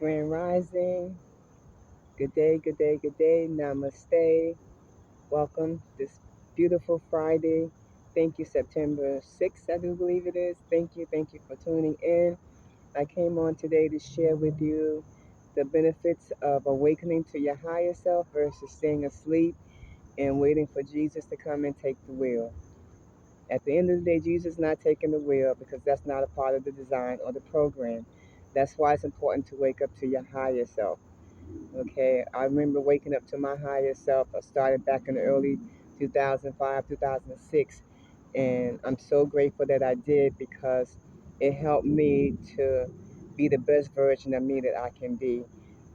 Grand Rising. Good day, good day, good day. Namaste. Welcome this beautiful Friday. Thank you, September 6th, I do believe it is. Thank you for tuning in. I came on today to share with you the benefits of awakening to your higher self versus staying asleep and waiting for Jesus to come and take the wheel. At the end of the day, Jesus is not taking the wheel because that's not a part of the design or the program. That's why it's important to wake up to your higher self. Okay, I remember waking up to my higher self. I started back in the early 2005, 2006, and I'm so grateful that I did because it helped me to be the best version of me that I can be.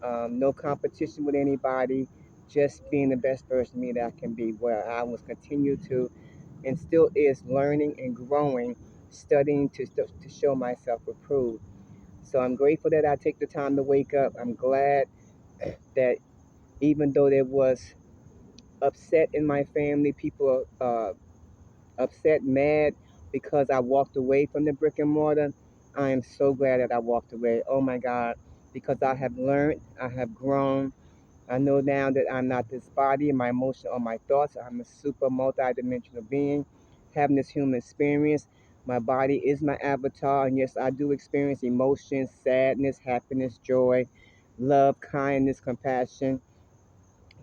No competition with anybody, just being the best version of me that I can be, where I was continue to and still is learning and growing, studying to show myself approved. So I'm grateful that I take the time to wake up. I'm glad that even though there was upset in my family, people upset, mad because I walked away from the brick and mortar, I am so glad that I walked away. Oh my God, because I have learned, I have grown. I know now that I'm not this body, my emotion or my thoughts. I'm a super multi-dimensional being having this human experience. My body is my avatar, and yes, I do experience emotions, sadness, happiness, joy, love, kindness, compassion.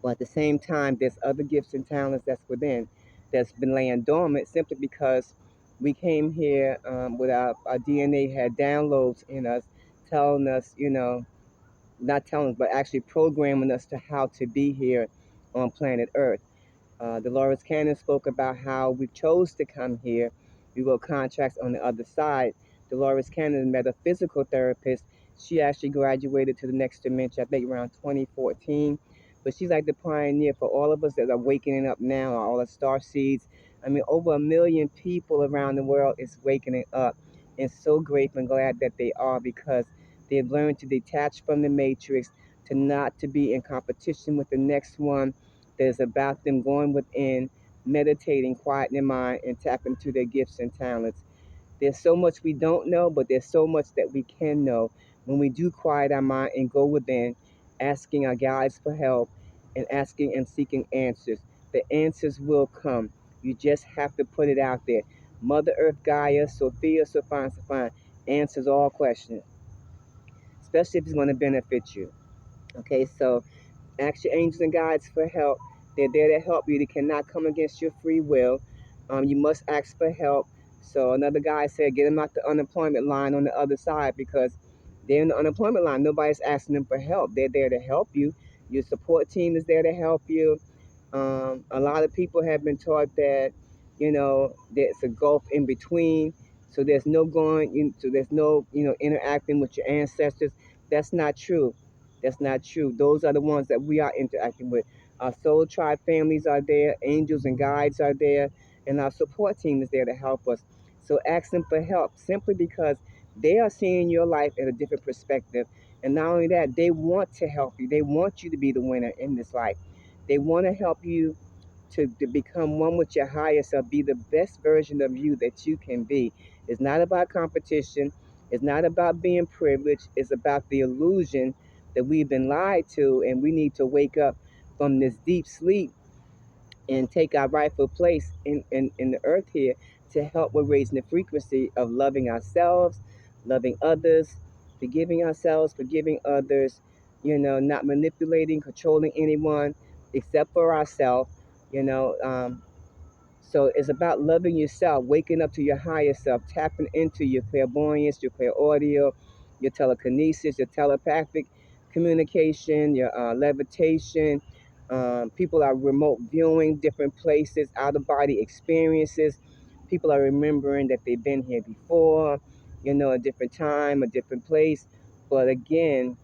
But at the same time, there's other gifts and talents that's within that's been laying dormant simply because we came here with our DNA had downloads in us, telling us, not telling us, but actually programming us to how to be here on planet Earth. Dolores Cannon spoke about how we chose to come here. We wrote contracts on the other side. Dolores Cannon, metaphysical therapist, she actually graduated to the next dimension, I think around 2014. But she's like the pioneer for all of us that are waking up now, all the star seeds. I mean, over 1 million people around the world is waking up. And so grateful and glad that they are because they've learned to detach from the matrix, to not to be in competition with the next one that is about them going within, meditating, quieting their mind, and tapping into their gifts and talents. There's so much we don't know, but there's so much that we can know when we do quiet our mind and go within, asking our guides for help and asking and seeking answers. The answers will come. You just have to put it out there. Mother Earth, Gaia, Sophia, Sophia answers all questions, especially if it's going to benefit you. Okay, so ask your angels and guides for help. They're there to help you. They cannot come against your free will. You must ask for help. So another guy said, get them out the unemployment line on the other side because they're in the unemployment line. Nobody's asking them for help. They're there to help you. Your support team is there to help you. A lot of people have been taught that, there's a gulf in between. So there's no so there's no, interacting with your ancestors. That's not true. That's not true. Those are the ones that we are interacting with. Our soul tribe families are there, angels and guides are there, and our support team is there to help us. So ask them for help simply because they are seeing your life at a different perspective. And not only that, they want to help you. They want you to be the winner in this life. They want to help you to become one with your higher self, be the best version of you that you can be. It's not about competition. It's not about being privileged. It's about the illusion that we've been lied to, and we need to wake up from this deep sleep and take our rightful place in the earth here to help with raising the frequency of loving ourselves, loving others, forgiving ourselves, forgiving others, not manipulating, controlling anyone except for ourselves, you know. So it's about loving yourself, waking up to your higher self, tapping into your clairvoyance, your clairaudio, your telekinesis, your telepathic communication, your levitation. People are remote viewing different places, out of body experiences. People are remembering that they've been here before, a different time, a different place. But again,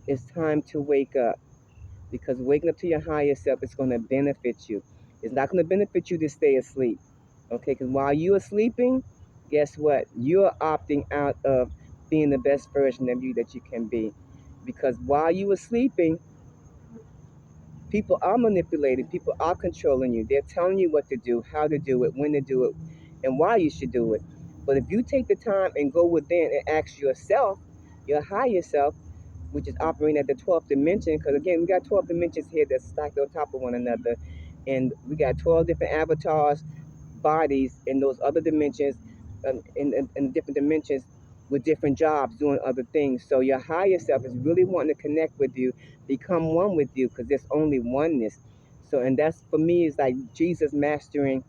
it's time to wake up because waking up to your higher self is going to benefit you. It's not going to benefit you to stay asleep. Okay, because while you are sleeping, guess what? You're opting out of being the best version of you that you can be. Because while you are sleeping, people are manipulating, people are controlling you. They're telling you what to do, how to do it, when to do it, and why you should do it. But if you take the time and go within and ask yourself, your higher self, which is operating at the 12th dimension. Because again, we got 12 dimensions here that's stacked on top of one another, and we got 12 different avatars, bodies in those other dimensions, in different dimensions with different jobs doing other things. So your higher self is really wanting to connect with you, become one with you, because there's only oneness. So, and that's for me is like Jesus mastering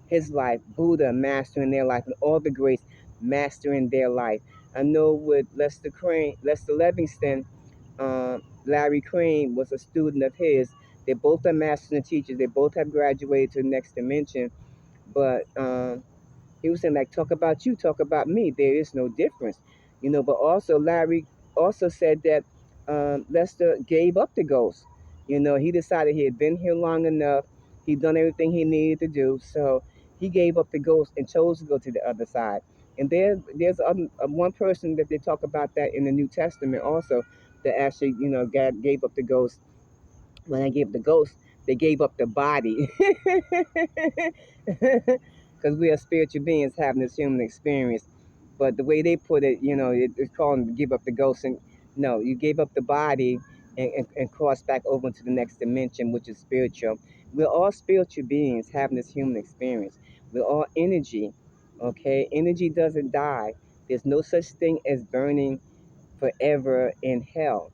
his life, Buddha mastering their life, and all the greats mastering their life. I know with Lester Livingston, Larry Crane was a student of his. They both are masters and teachers. They both have graduated to the next dimension. But he was saying, like, talk about you, talk about me. There is no difference, you know. But also, Larry also said that Lester gave up the ghost. You know, he decided he had been here long enough. He'd done everything he needed to do, so he gave up the ghost and chose to go to the other side. And there's one person that they talk about that in the New Testament also, that actually, you know, God gave up the ghost. When I gave the ghost, they gave up the body. Because we are spiritual beings having this human experience. But the way they put it, you know, it's called them to give up the ghost. And no, you gave up the body and crossed back over to the next dimension, which is spiritual. We're all spiritual beings having this human experience. We're all energy, okay? Energy doesn't die. There's no such thing as burning forever in hell.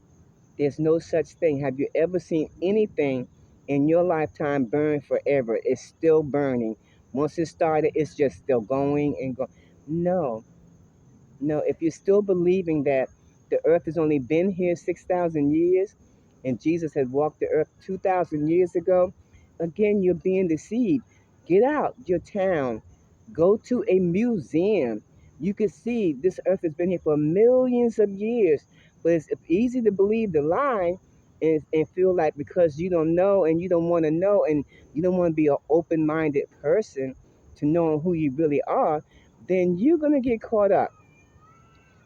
There's no such thing. Have you ever seen anything in your lifetime burn forever? It's still burning. Once it started, it's just still going and going. No, no, if you're still believing that the earth has only been here 6,000 years and Jesus had walked the earth 2,000 years ago, again, you're being deceived. Get out your town, go to a museum. You can see this earth has been here for millions of years, but it's easy to believe the lie and feel like because you don't know and you don't want to know and you don't want to be an open minded person to know who you really are, then you're going to get caught up.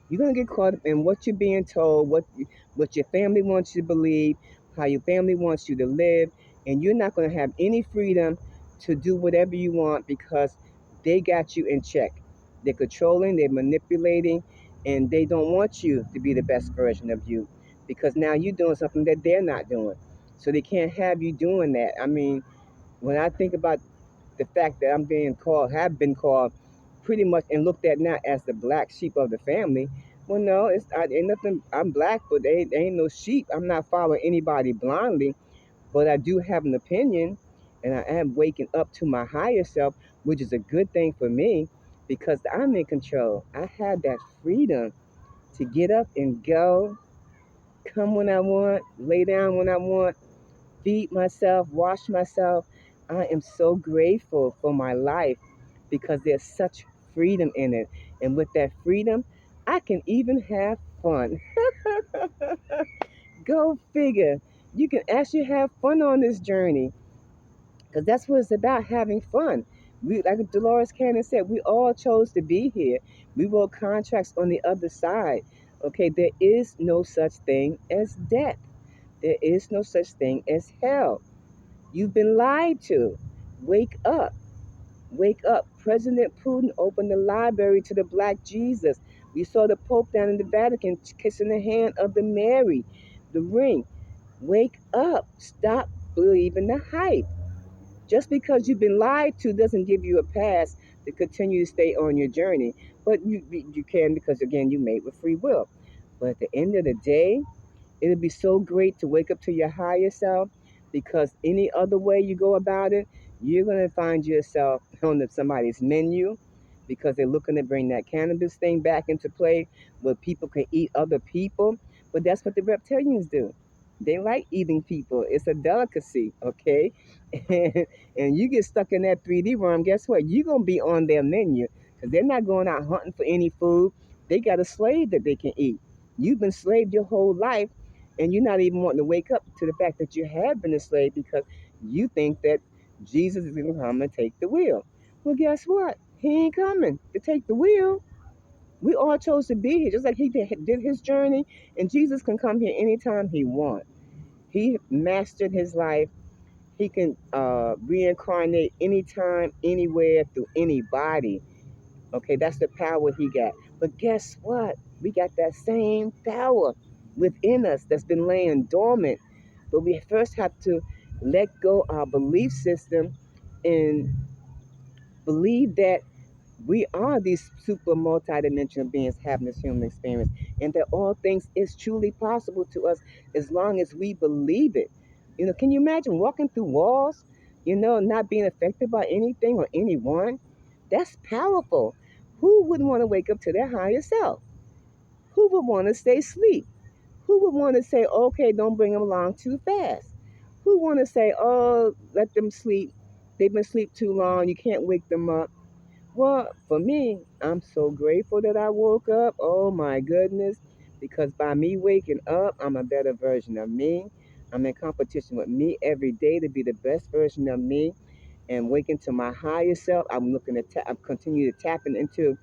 You're gonna get caught up in what you're being told, what your family wants you to believe, how your family wants you to live, and you're not gonna have any freedom to do whatever you want because they got you in check. They're controlling, they're manipulating, and they don't want you to be the best version of you because now you're doing something that they're not doing. So they can't have you doing that. I mean, when I think about the fact that I'm being called, have been called pretty much and looked at now as the black sheep of the family. Well, no, ain't nothing. I'm black, but they ain't no sheep. I'm not following anybody blindly, but I do have an opinion, and I am waking up to my higher self, which is a good thing for me because I'm in control. I have that freedom to get up and go, come when I want, lay down when I want, feed myself, wash myself. I am so grateful for my life because there's such freedom in it. And with that freedom, I can even have fun. Go figure. You can actually have fun on this journey because that's what it's about, having fun. We, like Dolores Cannon said, we all chose to be here. We wrote contracts on the other side. Okay, there is no such thing as death. There is no such thing as hell. You've been lied to. Wake up. Wake up. President Putin opened the library to the Black Jesus. We saw the Pope down in the Vatican kissing the hand of the Mary, the ring. Wake up. Stop believing the hype. Just because you've been lied to doesn't give you a pass to continue to stay on your journey. But you can because, again, you made with free will. But at the end of the day, it'll be so great to wake up to your higher self because any other way you go about it, you're going to find yourself on somebody's menu because they're looking to bring that cannabis thing back into play where people can eat other people. But that's what the reptilians do. They like eating people. It's a delicacy, okay? And you get stuck in that 3D realm, guess what? You're going to be on their menu because they're not going out hunting for any food. They got a slave that they can eat. You've been slaved your whole life and you're not even wanting to wake up to the fact that you have been a slave because you think that Jesus is going to come and take the wheel. Well, guess what? He ain't coming to take the wheel. We all chose to be here, just like he did his journey, and Jesus can come here anytime he wants. He mastered his life. He can reincarnate anytime, anywhere, through anybody. Okay, that's the power he got. But guess what? We got that same power. within us that's been laying dormant. But we first have to let go our belief system and believe that we are these super multidimensional beings having this human experience, and that all things is truly possible to us as long as we believe it. Can you imagine walking through walls, not being affected by anything or anyone? That's powerful. Who wouldn't want to wake up to their higher self? Who would want to stay asleep? Who would want to say, okay, don't bring them along too fast? Who want to say, oh, let them sleep? They've been asleep too long. You can't wake them up. Well, for me, I'm so grateful that I woke up. Oh my goodness. Because by me waking up, I'm a better version of me. I'm in competition with me every day to be the best version of me and waking to my higher self. I'm looking to I'm continue to tapping into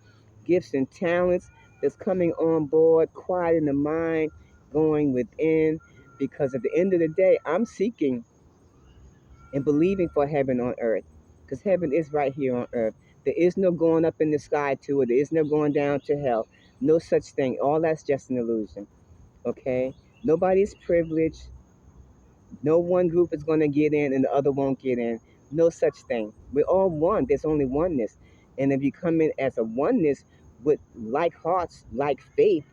gifts and talents that's coming on board, quieting the mind, going within. Because at the end of the day, I'm seeking and believing for heaven on earth. Because heaven is right here on earth. There is no going up in the sky to it. There is no going down to hell. No such thing. All that's just an illusion. Okay? Nobody's privileged. No one group is going to get in and the other won't get in. No such thing. We're all one. There's only oneness. And if you come in as a oneness with like hearts, like faith,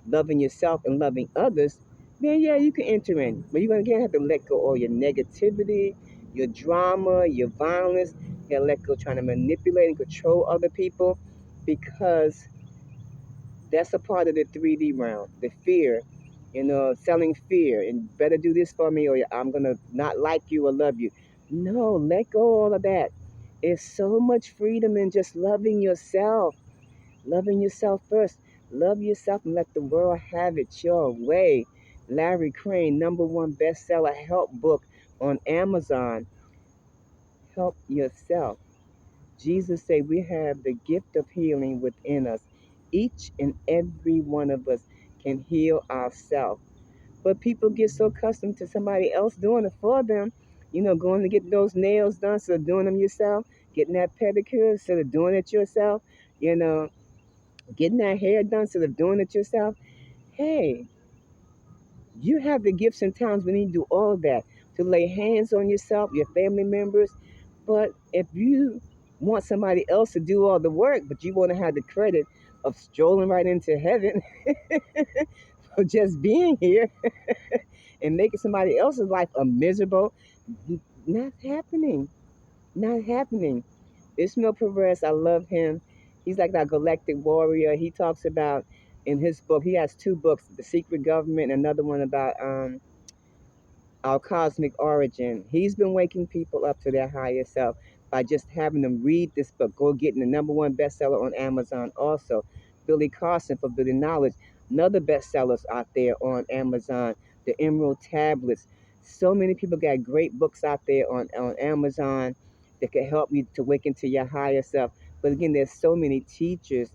loving yourself and loving others, then yeah, you can enter in. But you're gonna have to let go all your negativity, your drama, your violence. You gotta let go trying to manipulate and control other people, because that's a part of the 3D realm. The fear, selling fear and better do this for me or I'm gonna not like you or love you. No, let go all of that. It's so much freedom in just loving yourself. Loving yourself first. Love yourself and let the world have it your way. Larry Crane, #1 bestseller help book on Amazon. Help yourself. Jesus said we have the gift of healing within us. Each and every one of us can heal ourselves. But people get so accustomed to somebody else doing it for them. Going to get those nails done instead of doing them yourself. Getting that pedicure instead of doing it yourself. You know, getting that hair done instead of doing it yourself. Hey, you have the gifts and talents when you do all of that to lay hands on yourself, your family members. But if you want somebody else to do all the work, but you want to have the credit of strolling right into heaven for just being here and making somebody else's life a miserable, not happening. Not happening. Ishmael Perez, I love him. He's like that galactic warrior. He talks about in his book, he has two books, The Secret Government, and another one about our cosmic origin. He's been waking people up to their higher self by just having them read this book. Go getting the #1 bestseller on Amazon also. Billy Carson for Billy Knowledge. Another bestsellers out there on Amazon. The Emerald Tablets. So many people got great books out there on Amazon that can help you to wake into your higher self. But again, there's so many teachers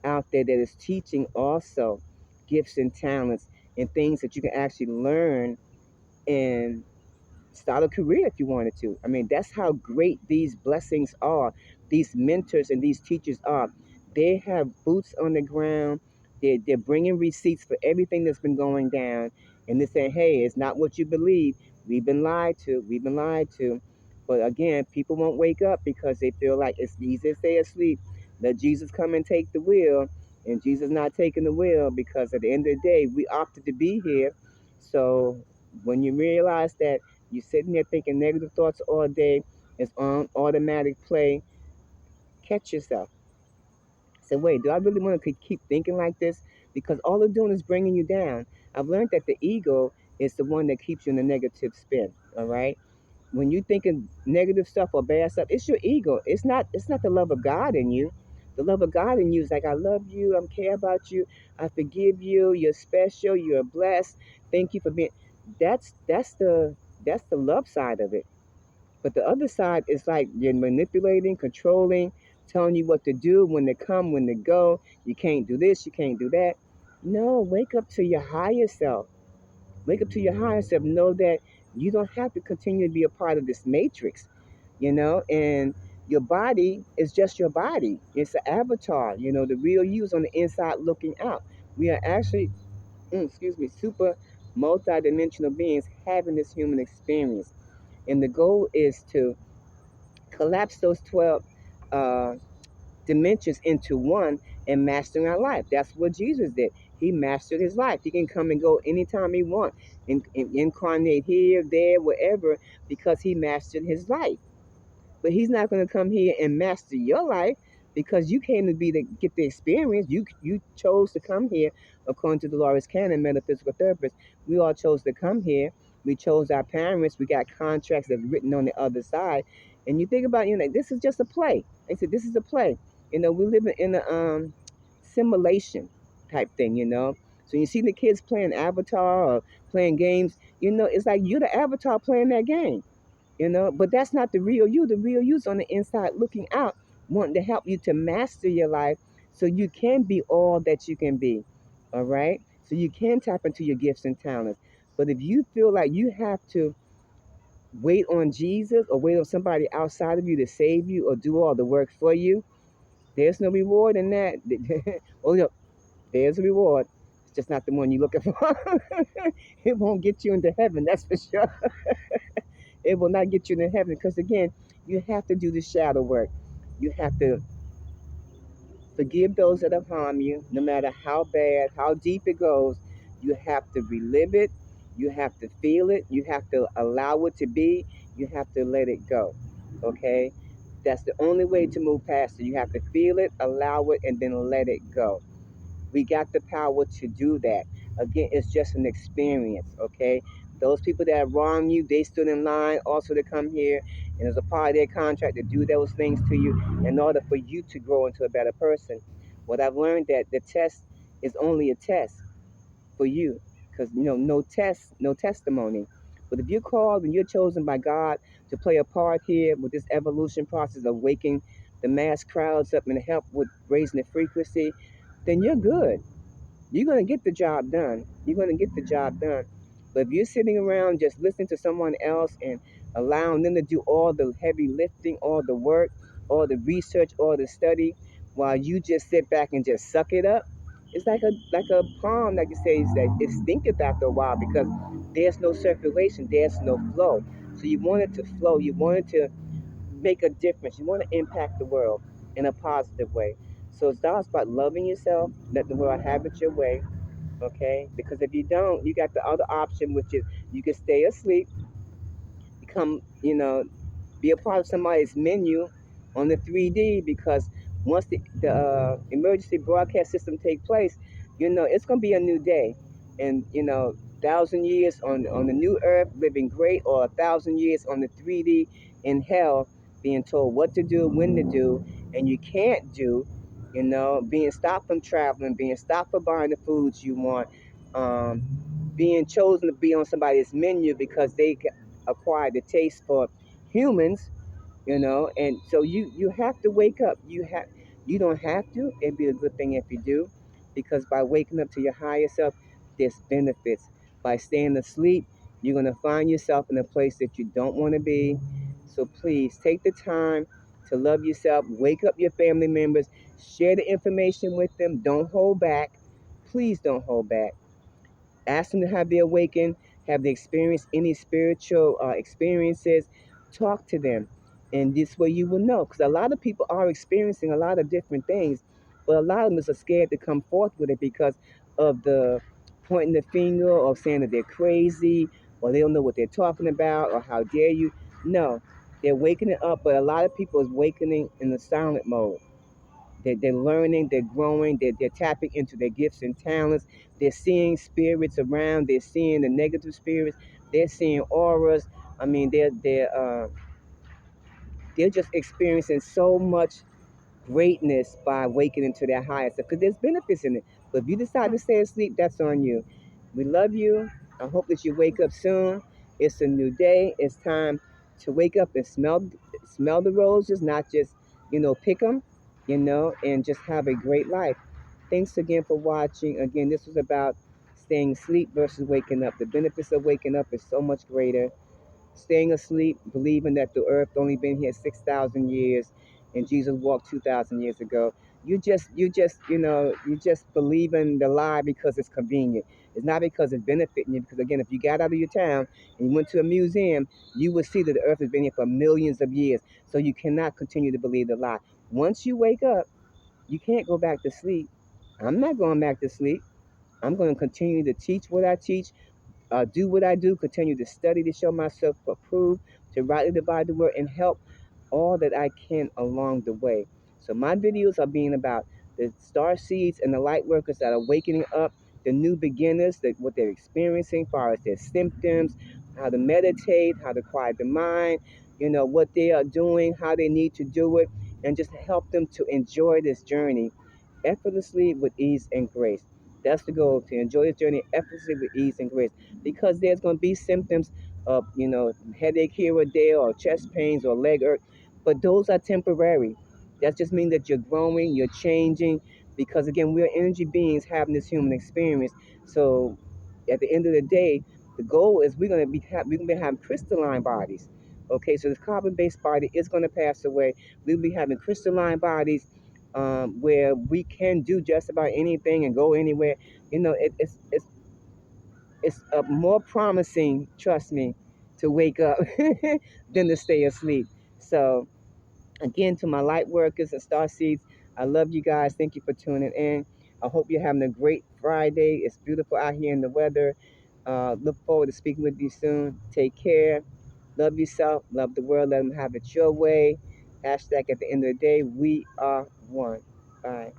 out there that is teaching also gifts and talents and things that you can actually learn and start a career if you wanted to. I mean, that's how great these blessings are. These mentors and these teachers are. They have boots on the ground. They're bringing receipts for everything that's been going down. And they're saying, hey, it's not what you believe. We've been lied to. We've been lied to. But again, people won't wake up because they feel like it's easy to stay asleep. Let Jesus come and take the wheel. And Jesus not taking the wheel because at the end of the day, we opted to be here. So when you realize that you're sitting there thinking negative thoughts all day, it's on automatic play, catch yourself. Say, wait, do I really want to keep thinking like this? Because all it's doing is bringing you down. I've learned that the ego is the one that keeps you in a negative spin, all right? When you thinking negative stuff or bad stuff, it's your ego. It's not the love of God in you. The love of God in you is like, I love you, I care about you, I forgive you, you're special, you're blessed. Thank you for being. That's the love side of it. But the other side is like you're manipulating, controlling, telling you what to do, when to come, when to go. You can't do this, you can't do that. No, wake up to your higher self. Wake up to your higher self. Know that you don't have to continue to be a part of this matrix, and your body is just your body. It's an avatar, the real you is on the inside looking out. We are actually super multi-dimensional beings having this human experience. And the goal is to collapse those 12 uh, dimensions into one and mastering our life. That's what Jesus did. He mastered his life. He can come and go anytime he wants, incarnate here, there, wherever, because he mastered his life. But he's not going to come here and master your life because you came to be to get the experience. You chose to come here, according to Dolores Cannon, metaphysical therapist. We all chose to come here. We chose our parents. We got contracts that's written on the other side. And you think about, this is just a play. They said this is a play. We live in a simulation type thing. So you see the kids playing Avatar or playing games. It's like you're the avatar playing that game. But that's not the real you. The real you's on the inside looking out, wanting to help you to master your life so you can be all that you can be. All right? So you can tap into your gifts and talents. But if you feel like you have to wait on Jesus or wait on somebody outside of you to save you or do all the work for you, there's no reward in that. Oh, no, there's a reward. It's just not the one you're looking for. It won't get you into heaven, that's for sure. It will not get you to heaven because, again, you have to do the shadow work. You have to forgive those that have harmed you, no matter how bad, how deep it goes. You have to relive it. You have to feel it. You have to allow it to be. You have to let it go. Okay? That's the only way to move past it. You have to feel it, allow it, and then let it go. We got the power to do that. Again, it's just an experience, okay? Those people that wrong you, they stood in line also to come here, and as a part of their contract to do those things to you in order for you to grow into a better person. What I've learned that the test is only a test for you, because no test, no testimony. But if you're called and you're chosen by God to play a part here with this evolution process of waking the mass crowds up and help with raising the frequency, then you're good. You're going to get the job done. You're going to get the job done. But if you're sitting around just listening to someone else and allowing them to do all the heavy lifting, all the work, all the research, all the study, while you just sit back and just suck it up, it's like a palm, like you say, is that it stinketh after a while because there's no circulation, there's no flow. So you want it to flow. You want it to make a difference. You want to impact the world in a positive way. So it's all about loving yourself, let the world have it your way, okay? Because if you don't, you got the other option, which is you can stay asleep, become, be a part of somebody's menu on the 3D because once the emergency broadcast system take place, it's going to be a new day. And, 1,000 years on the new earth living great or 1,000 years on the 3D in hell being told what to do, when to do, and you can't do, being stopped from traveling, being stopped for buying the foods you want, um, being chosen to be on somebody's menu because they acquired the taste for humans, and so you have to wake up. You don't have to. It'd be a good thing if you do, because by waking up to your higher self, there's benefits. By staying asleep, you're gonna find yourself in a place that you don't want to be. So please take the time to love yourself. Wake up your family members. Share the information with them. Don't hold back. Please don't hold back. Ask them to have the awaken, have the experience, any spiritual experiences. Talk to them. And this way you will know. Because a lot of people are experiencing a lot of different things, but a lot of them are scared to come forth with it because of the pointing the finger or saying that they're crazy or they don't know what they're talking about or how dare you. No, they're waking it up, but a lot of people is awakening in the silent mode. They're learning, they're growing, they're tapping into their gifts and talents. They're seeing spirits around, they're seeing the negative spirits, they're seeing auras. I mean, they're just experiencing so much greatness by waking into their highest self because there's benefits in it. But if you decide to stay asleep, that's on you. We love you. I hope that you wake up soon. It's a new day. It's time to wake up and smell the roses, not just pick them, and just have a great life. Thanks again for watching. Again, this was about staying asleep versus waking up. The benefits of waking up is so much greater. Staying asleep, believing that the earth only been here 6,000 years and Jesus walked 2,000 years ago. you just believe in the lie because it's convenient. It's not because it's benefiting you. Because again, if you got out of your town and you went to a museum, you would see that the earth has been here for millions of years. So you cannot continue to believe the lie. Once you wake up, you can't go back to sleep. I'm not going back to sleep. I'm going to continue to teach what I teach, do what I do, continue to study to show myself approved, to rightly divide the word, and help all that I can along the way. So my videos are being about the star seeds and the light workers that are waking up, the new beginners, that what they're experiencing, as far as their symptoms, how to meditate, how to quiet the mind, what they are doing, how they need to do it, and just help them to enjoy this journey effortlessly with ease and grace. That's the goal, to enjoy this journey effortlessly with ease and grace. Because there's going to be symptoms of, headache here or there, or chest pains or leg hurt, but those are temporary. That just means that you're growing, you're changing, because again, we're energy beings having this human experience. So at the end of the day, the goal is we're gonna be having crystalline bodies. Okay, so this carbon-based body is going to pass away. We'll be having crystalline bodies, where we can do just about anything and go anywhere. It's more promising, trust me, to wake up than to stay asleep. So again, to my light workers and star seeds, I love you guys. Thank you for tuning in. I hope you're having a great Friday. It's beautiful out here in the weather. Look forward to speaking with you soon. Take care. Love yourself. Love the world. Let them have it your way. Hashtag at the end of the day, we are one. Bye.